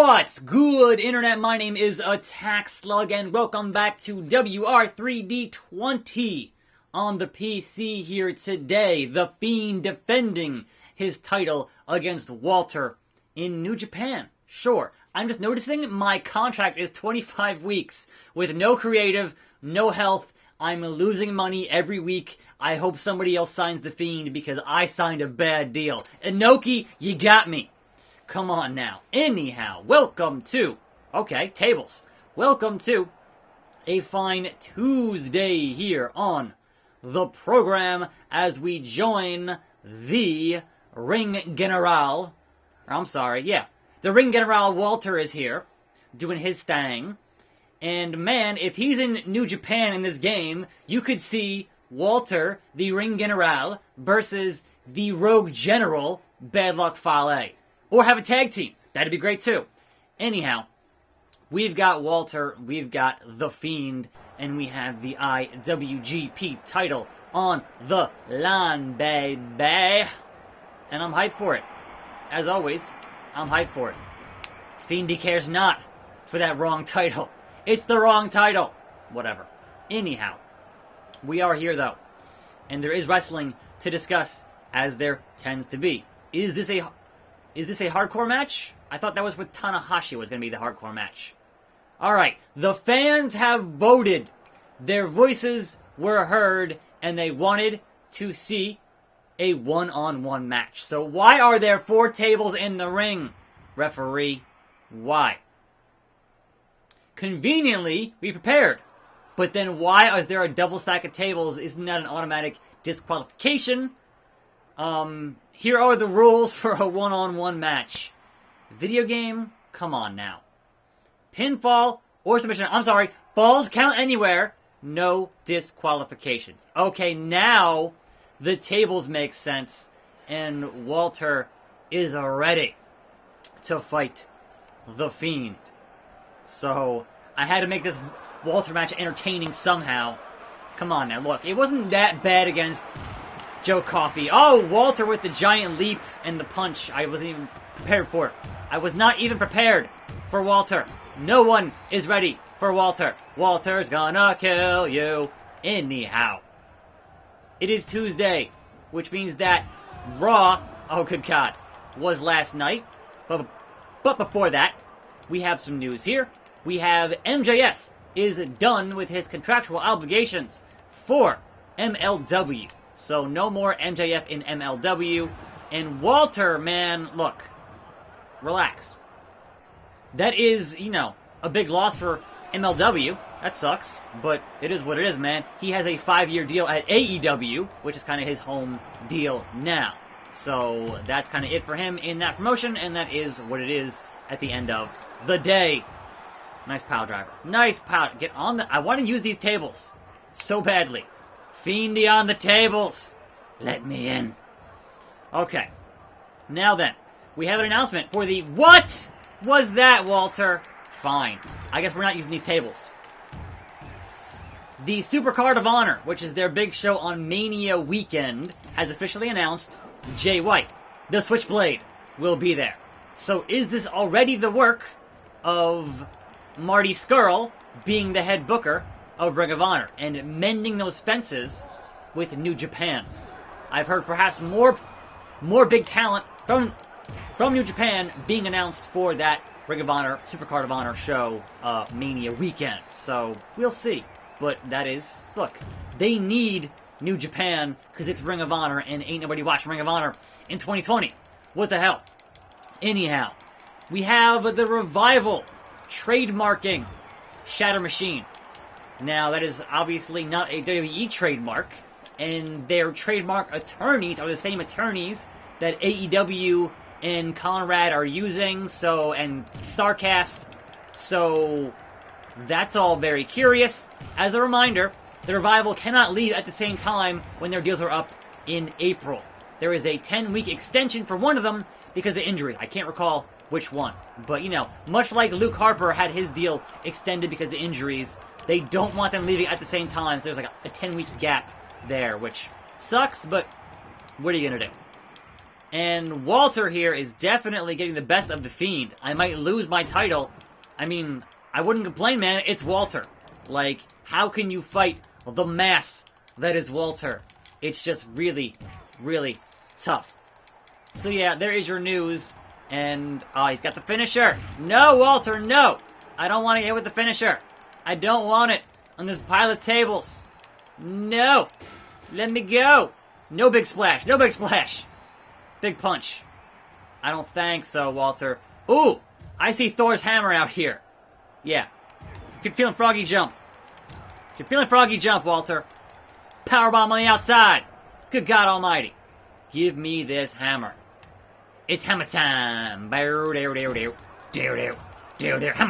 What's good, Internet? My name is attackslug, and welcome back to WR3D 20 on the PC here today. The Fiend defending his title against Walter in New Japan. Sure, I'm just noticing my contract is 25 weeks with no creative, no health. I'm losing money every week. I hope somebody else signs the Fiend because I signed a bad deal. Inoki, you got me. Come on now. Anyhow, welcome to, tables. Welcome to a fine Tuesday here on the program as we join the Ring General. The Ring General Walter is here doing his thing. And man, if he's in New Japan in this game, you could see Walter, the Ring General, versus the Rogue General, Bad Luck Fale. Or have a tag team. That'd be great too. Anyhow, we've got Walter, we've got The Fiend, and we have the IWGP title on the line, baby. And I'm hyped for it. As always, I'm hyped for it. Fiendy cares not for that wrong title. It's the wrong title. Whatever. Anyhow, we are here though. And there is wrestling to discuss, as there tends to be. Is this a hardcore match? I thought that was what Tanahashi was going to be the hardcore match. Alright, the fans have voted. Their voices were heard, and they wanted to see a one-on-one match. So why are there 4 tables in the ring, referee? Why? Conveniently, we prepared. But then why is there a double stack of tables? Isn't that an automatic disqualification? Here are the rules for a one-on-one match. Video game? Come on now. Pinfall or submission. I'm sorry. Falls count anywhere. No disqualifications. Okay, now the tables make sense. And Walter is ready to fight The Fiend. So, I had to make this Walter match entertaining somehow. Come on now, look. It wasn't that bad against Joe Coffey. Oh, Walter with the giant leap and the punch. I wasn't even prepared for it. I was not even prepared for Walter. No one is ready for Walter. Walter's gonna kill you. Anyhow, it is Tuesday, which means that Raw, oh good God, was last night. But before that, we have some news here. We have MJF is done with his contractual obligations for MLW. So no more MJF in MLW. And Walter, man, look, relax. That is, a big loss for MLW. That sucks, but it is what it is, man. He has a 5-year deal at AEW, which is kind of his home deal now. So that's kind of it for him in that promotion, and that is what it is at the end of the day. Nice pile driver. Nice pile. Get on the... I want to use these tables so badly. Fiendy on the tables. Let me in. Okay. Now then, we have an announcement for the... What was that, Walter? Fine. I guess we're not using these tables. The Supercard of Honor, which is their big show on Mania weekend, has officially announced Jay White, the Switchblade, will be there. So is this already the work of Marty Scurll being the head booker of Ring of Honor and mending those fences with New Japan? I've heard perhaps more big talent from New Japan being announced for that Ring of Honor, Supercard of Honor show Mania weekend. So we'll see. But that is, look, they need New Japan because it's Ring of Honor and ain't nobody watching Ring of Honor in 2020. What the hell? Anyhow, we have the Revival trademarking Shatter Machine. Now, that is obviously not a WWE trademark, and their trademark attorneys are the same attorneys that AEW and Conrad are using, and StarCast, so that's all very curious. As a reminder, the Revival cannot leave at the same time when their deals are up in April. There is a 10-week extension for one of them because of injury. I can't recall which one. But, much like Luke Harper had his deal extended because of injuries, they don't want them leaving at the same time, so there's like a 10-week gap there, which sucks, but what are you going to do? And Walter here is definitely getting the best of the Fiend. I might lose my title. I mean, I wouldn't complain, man. It's Walter. Like, how can you fight the mass that is Walter? It's just really, really tough. So yeah, there is your news. And, oh, he's got the finisher. No, Walter, no. I don't want to hit with the finisher. I don't want it on this pile of tables. No. Let me go. No big splash. No big splash. Big punch. I don't think so, Walter. Ooh, I see Thor's hammer out here. Yeah. Keep feeling froggy jump. Keep feeling froggy jump, Walter. Powerbomb on the outside. Good God almighty. Give me this hammer. It's hammer time. Hammer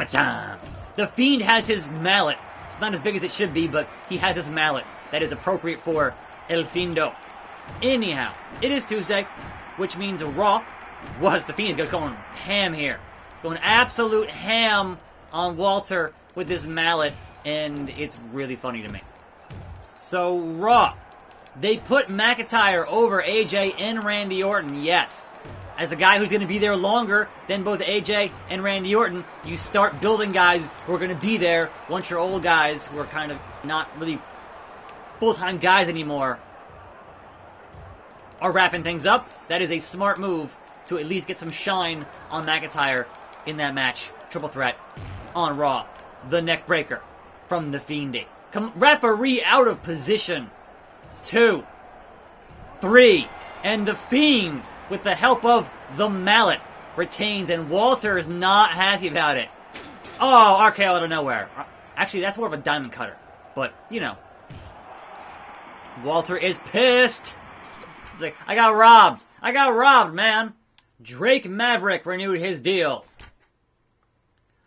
time. The Fiend has his mallet. It's not as big as it should be, but he has his mallet that is appropriate for El Fiendo. Anyhow, it is Tuesday, which means Raw was the Fiend is going ham here. It's going absolute ham on Walter with this mallet, and it's really funny to me. So, Raw. They put McIntyre over AJ and Randy Orton, yes. As a guy who's going to be there longer than both AJ and Randy Orton, you start building guys who are going to be there once your old guys who are kind of not really full-time guys anymore are wrapping things up. That is a smart move to at least get some shine on McIntyre in that match. Triple threat on Raw. The neck breaker from the Fiendy. Referee out of position. 2, 3, and the Fiend, with the help of the mallet, retains, and Walter is not happy about it. Oh, RKO out of nowhere. Actually, that's more of a diamond cutter, but, you know. Walter is pissed. He's like, I got robbed. I got robbed, man. Drake Maverick renewed his deal.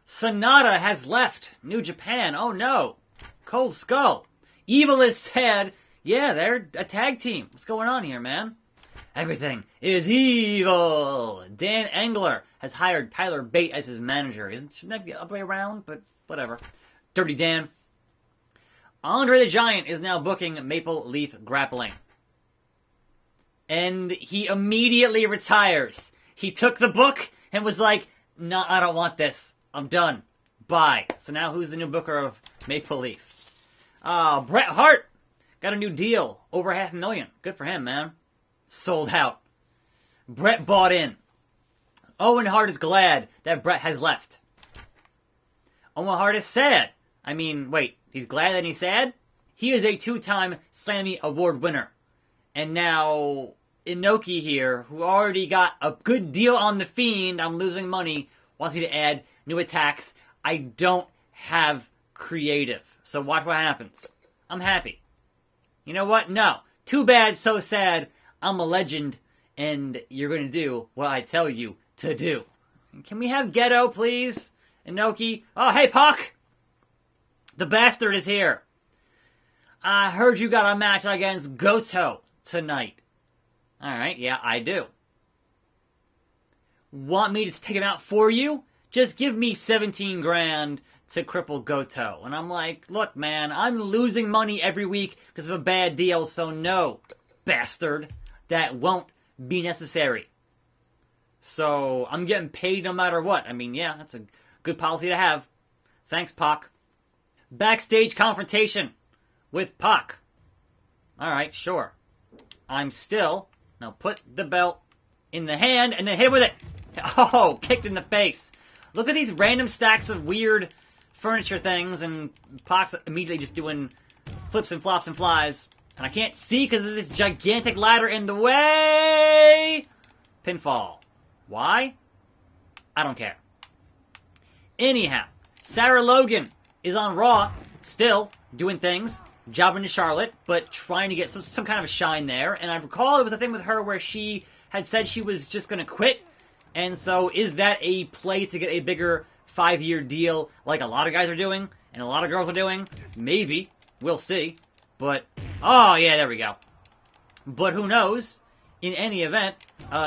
Sonata has left New Japan. Oh, no. Cold Skull. Evil is sad. Yeah, they're a tag team. What's going on here, man? Everything is evil. Dan Engler has hired Tyler Bate as his manager. Shouldn't that be the other way around? But whatever. Dirty Dan. Andre the Giant is now booking Maple Leaf Grappling. And he immediately retires. He took the book and was like, no, I don't want this. I'm done. Bye. So now who's the new booker of Maple Leaf? Bret Hart. Got a new deal. Over $500,000. Good for him, man. Sold out. Bret bought in. Owen Hart is glad that Bret has left. Owen Hart is sad. I mean, wait. He's glad and he's sad? He is a 2-time Slammy Award winner. And now, Inoki here, who already got a good deal on the Fiend, I'm losing money, wants me to add new attacks. I don't have creative. So watch what happens. I'm happy. You know what? No. Too bad, so sad. I'm a legend, and you're going to do what I tell you to do. Can we have Ghetto, please? Inoki. Oh, hey, Pac! The bastard is here. I heard you got a match against Goto tonight. Alright, yeah, I do. Want me to take him out for you? Just give me 17 grand to cripple Goto. And I'm like, look, man, I'm losing money every week because of a bad deal, so no, bastard. That won't be necessary. So, I'm getting paid no matter what. I mean, yeah, that's a good policy to have. Thanks, Pac. Backstage confrontation with Pac. Alright, sure. I'm still... Now put the belt in the hand and then hit with it. Oh, kicked in the face. Look at these random stacks of weird furniture things, and Pac's immediately just doing flips and flops and flies. And I can't see because there's this gigantic ladder in the way. Pinfall. Why? I don't care. Anyhow, Sarah Logan is on Raw, still doing things, jobbing to Charlotte, but trying to get some kind of a shine there. And I recall it was a thing with her where she had said she was just going to quit. And so is that a play to get a bigger 5-year deal like a lot of guys are doing and a lot of girls are doing? Maybe. We'll see. But, oh yeah, there we go. But who knows? In any event,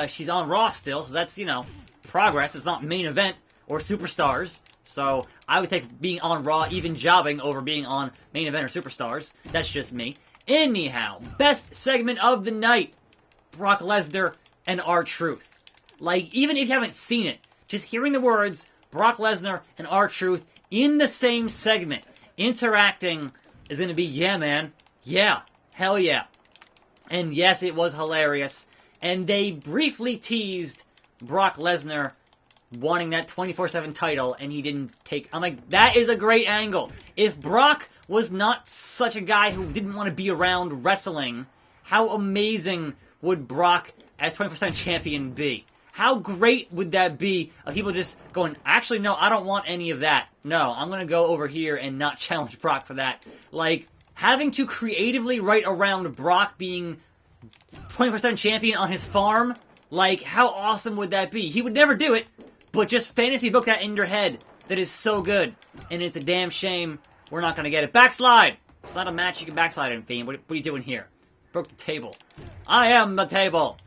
she's on Raw still, so that's, you know, progress. It's not main event or superstars. So I would take being on Raw, even jobbing, over being on main event or superstars. That's just me. Anyhow, best segment of the night. Brock Lesnar and R-Truth. Like, even if you haven't seen it, just hearing the words Brock Lesnar and R-Truth in the same segment, interacting, is going to be, yeah, man. Yeah. Hell yeah. And yes, it was hilarious. And they briefly teased Brock Lesnar wanting that 24/7 title, and he didn't take... I'm like, that is a great angle. If Brock was not such a guy who didn't want to be around wrestling, how amazing would Brock as 24/7 champion be? How great would that be of people just going, actually, no, I don't want any of that. No, I'm going to go over here and not challenge Brock for that. Like, having to creatively write around Brock being 24/7 champion on his farm, like, how awesome would that be? He would never do it, but just fantasy book that in your head. That is so good. And it's a damn shame we're not going to get it. Backslide! It's not a match you can backslide in, Fiend. What are you doing here? Broke the table. I am the table!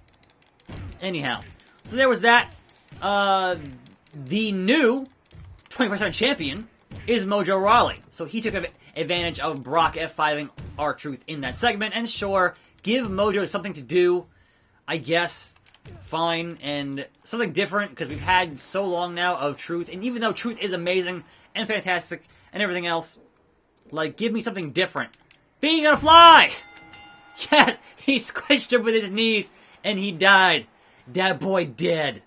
Anyhow. So there was that. The new 24/7 champion is Mojo Rawley. So he took advantage of Brock F5ing R-Truth in that segment. And sure, give Mojo something to do, I guess. Fine. And something different, because we've had so long now of Truth. And even though Truth is amazing and fantastic and everything else, like, give me something different. Being on a fly! Yeah, he squished him with his knees and he died. That boy dead.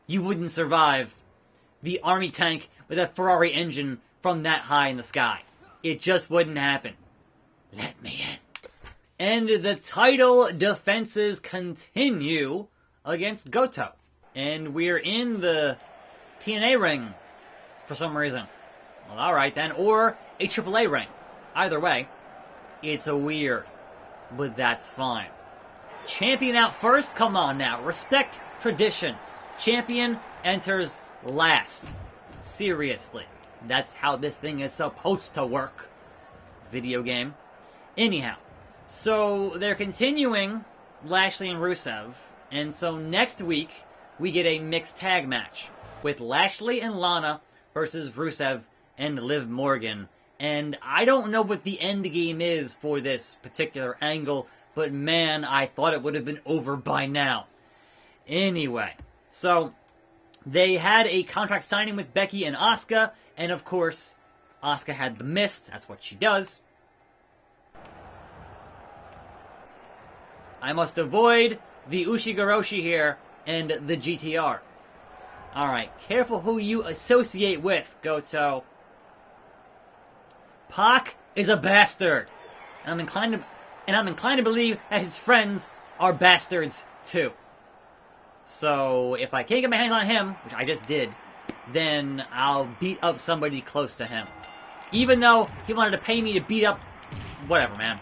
You wouldn't survive the army tank with a Ferrari engine from that high in the sky. It just wouldn't happen. Let me in. And the title defenses continue against Goto. And we're in the TNA ring for some reason. Well, alright then. Or a AAA ring. Either way, it's a weird. But that's fine. Champion out first? Come on now. Respect tradition. Champion enters last. Seriously. That's how this thing is supposed to work. Video game. Anyhow. So, they're continuing Lashley and Rusev. And so next week, we get a mixed tag match. With Lashley and Lana versus Rusev and Liv Morgan. And I don't know what the end game is for this particular angle. But man, I thought it would have been over by now. Anyway, so they had a contract signing with Becky and Asuka, and of course, Asuka had the mist. That's what she does. I must avoid the Ushigoroshi here and the GTR. Alright, careful who you associate with, Goto. Pac is a bastard. And I'm inclined to believe that his friends are bastards too. So, if I can't get my hands on him, which I just did, then I'll beat up somebody close to him. Even though he wanted to pay me to beat up... Whatever, man.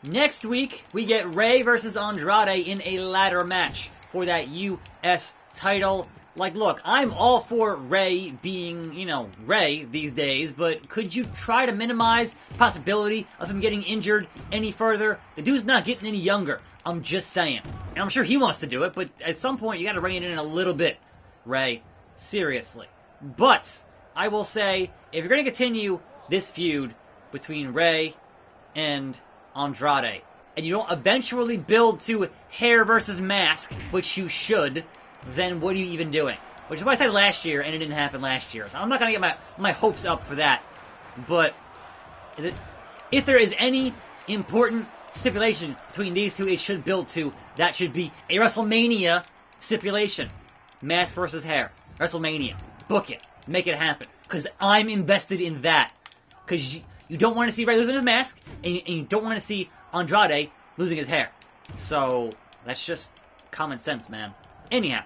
Next week, we get Rey versus Andrade in a ladder match for that U.S. title. Like, look, I'm all for Rey being, you know, Rey these days, but could you try to minimize the possibility of him getting injured any further? The dude's not getting any younger. I'm just saying. And I'm sure he wants to do it, but at some point you gotta rein it in a little bit, Rey. Seriously. But, I will say, if you're gonna continue this feud between Rey and Andrade, and you don't eventually build to hair versus mask, which you should, then what are you even doing? Which is what I said last year, and it didn't happen last year. So I'm not going to get my hopes up for that. But if there is any important stipulation between these two, it should build to, that should be a WrestleMania stipulation. Mask versus hair. WrestleMania. Book it. Make it happen. Because I'm invested in that. Because you don't want to see Rey losing his mask, and you don't want to see Andrade losing his hair. So, that's just common sense, man. Anyhow,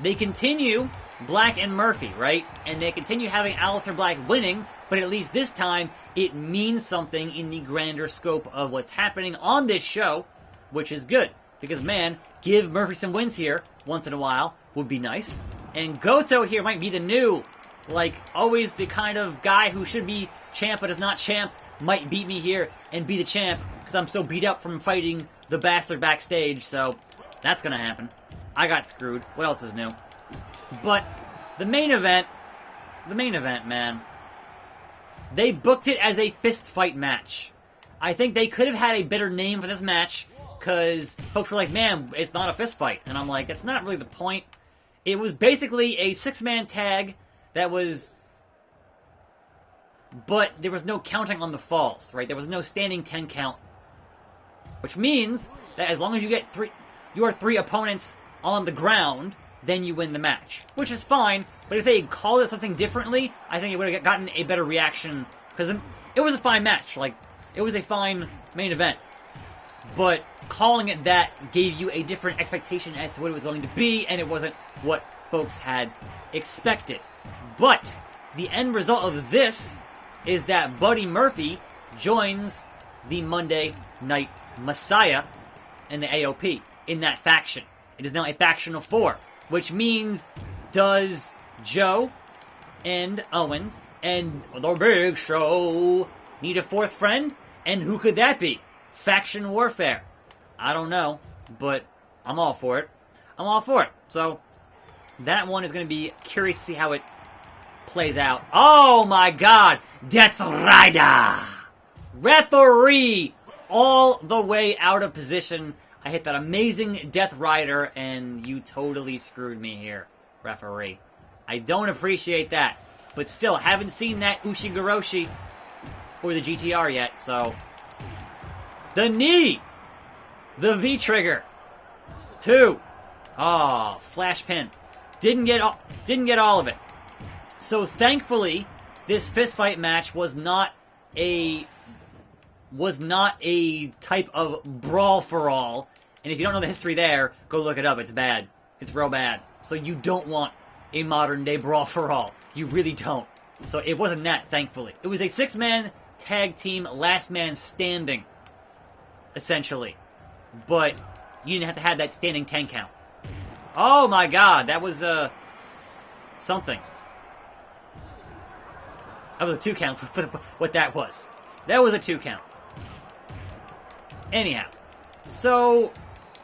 they continue Black and Murphy, right? And they continue having Aleister Black winning, but at least this time, it means something in the grander scope of what's happening on this show, which is good. Because, man, give Murphy some wins here once in a while would be nice. And Goto here might be the new, like, always the kind of guy who should be champ but is not champ, might beat me here and be the champ, because I'm so beat up from fighting the bastard backstage, so that's gonna happen. I got screwed. What else is new? But the main event, man, they booked it as a fist fight match. I think they could have had a better name for this match Because folks were like, man, it's not a fist fight. And I'm like, that's not really the point. It was basically a 6-man tag that was... But there was no counting on the falls, right? There was no standing 10 count. Which means that as long as you get your 3 opponents on the ground, then you win the match. Which is fine, but if they had called it something differently, I think it would have gotten a better reaction. Because it was a fine match. Like, it was a fine main event. But calling it that gave you a different expectation as to what it was going to be, and it wasn't what folks had expected. But the end result of this is that Buddy Murphy joins the Monday Night Messiah and the AOP in that faction. It is now a faction of 4, which means does Joe and Owens and the Big Show need a 4th friend? And who could that be? Faction warfare. I don't know, but I'm all for it. I'm all for it. So that one is going to be curious to see how it plays out. Oh my God! Death Rider! Referee! All the way out of position. I hit that amazing Death Rider, and you totally screwed me here, referee. I don't appreciate that. But still, haven't seen that Ushigoroshi or the GTR yet, so... The knee! The V-trigger. 2. Oh, flash pin. Didn't get all of it. So thankfully, this fistfight match was not a type of brawl for all. And if you don't know the history there, go look it up. It's bad. It's real bad. So you don't want a modern day brawl for all. You really don't. So it wasn't that, thankfully. It was a 6-man tag team, last man standing, essentially. But you didn't have to have that standing 10 count. Oh my God, that was something. That was a 2 count for what that was. That was a 2 count. Anyhow, so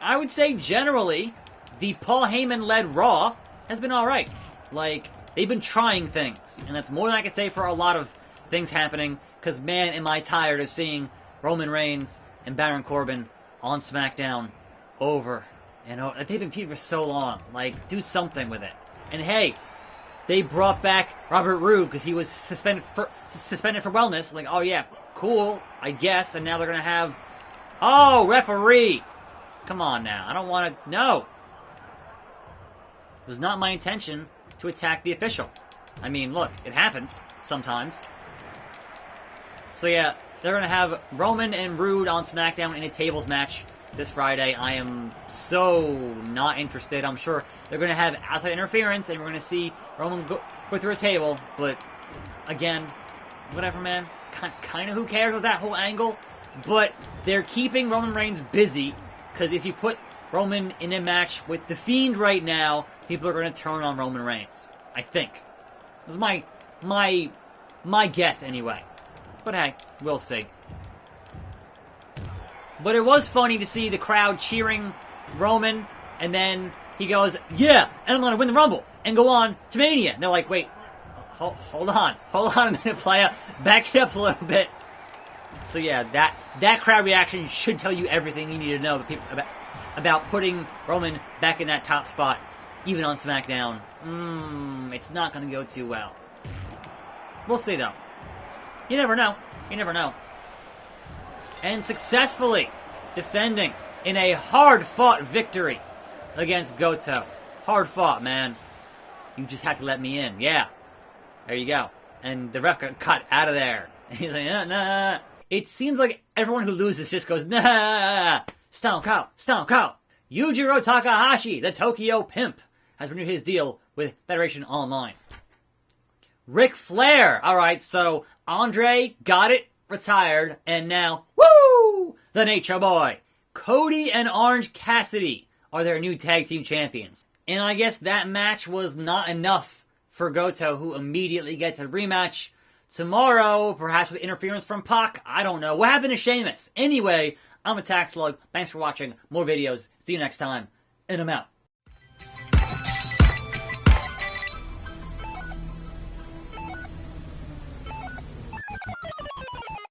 I would say generally the Paul Heyman-led Raw has been alright. Like, they've been trying things, and that's more than I can say for a lot of things happening, because man, am I tired of seeing Roman Reigns and Baron Corbin on SmackDown over and over. They've been feuding for so long. Like, do something with it. And hey, they brought back Robert Roode because he was suspended for wellness. Like, oh yeah, cool, I guess. And now they're gonna have, oh, referee. Come on now, I don't want to. No, it was not my intention to attack the official. I mean, look, it happens sometimes. So yeah, they're going to have Roman and Roode on SmackDown in a tables match this Friday. I am so not interested. I'm sure they're going to have outside interference, and we're going to see Roman go through a table. But, again, whatever, man. Kind of who cares with that whole angle. But they're keeping Roman Reigns busy, because if you put Roman in a match with The Fiend right now, people are going to turn on Roman Reigns. I think. This is my guess, anyway. But hey, we'll see. But it was funny to see the crowd cheering Roman, and then he goes, yeah, and I'm going to win the Rumble, and go on to Mania. And they're like, wait, hold on a minute, playa. Back it up a little bit. So yeah, that crowd reaction should tell you everything you need to know about putting Roman back in that top spot, even on SmackDown. It's not going to go too well. We'll see, though. You never know. You never know. And successfully defending in a hard-fought victory against Goto. Hard-fought, man. You just have to let me in. Yeah. There you go. And the ref got cut out of there. And he's like, nah. It seems like everyone who loses just goes, nah. Stone Cold. Stone Cold. Yujiro Takahashi, the Tokyo Pimp, has renewed his deal with Federation Online. Ric Flair. Alright, so Andre got it, retired, and now, woo! The Nature Boy. Cody and Orange Cassidy are their new tag team champions. And I guess that match was not enough for Goto, who immediately gets a rematch tomorrow, perhaps with interference from Pac. I don't know. What happened to Sheamus? Anyway, I'm attackslug. Thanks for watching. More videos. See you next time. And I'm out.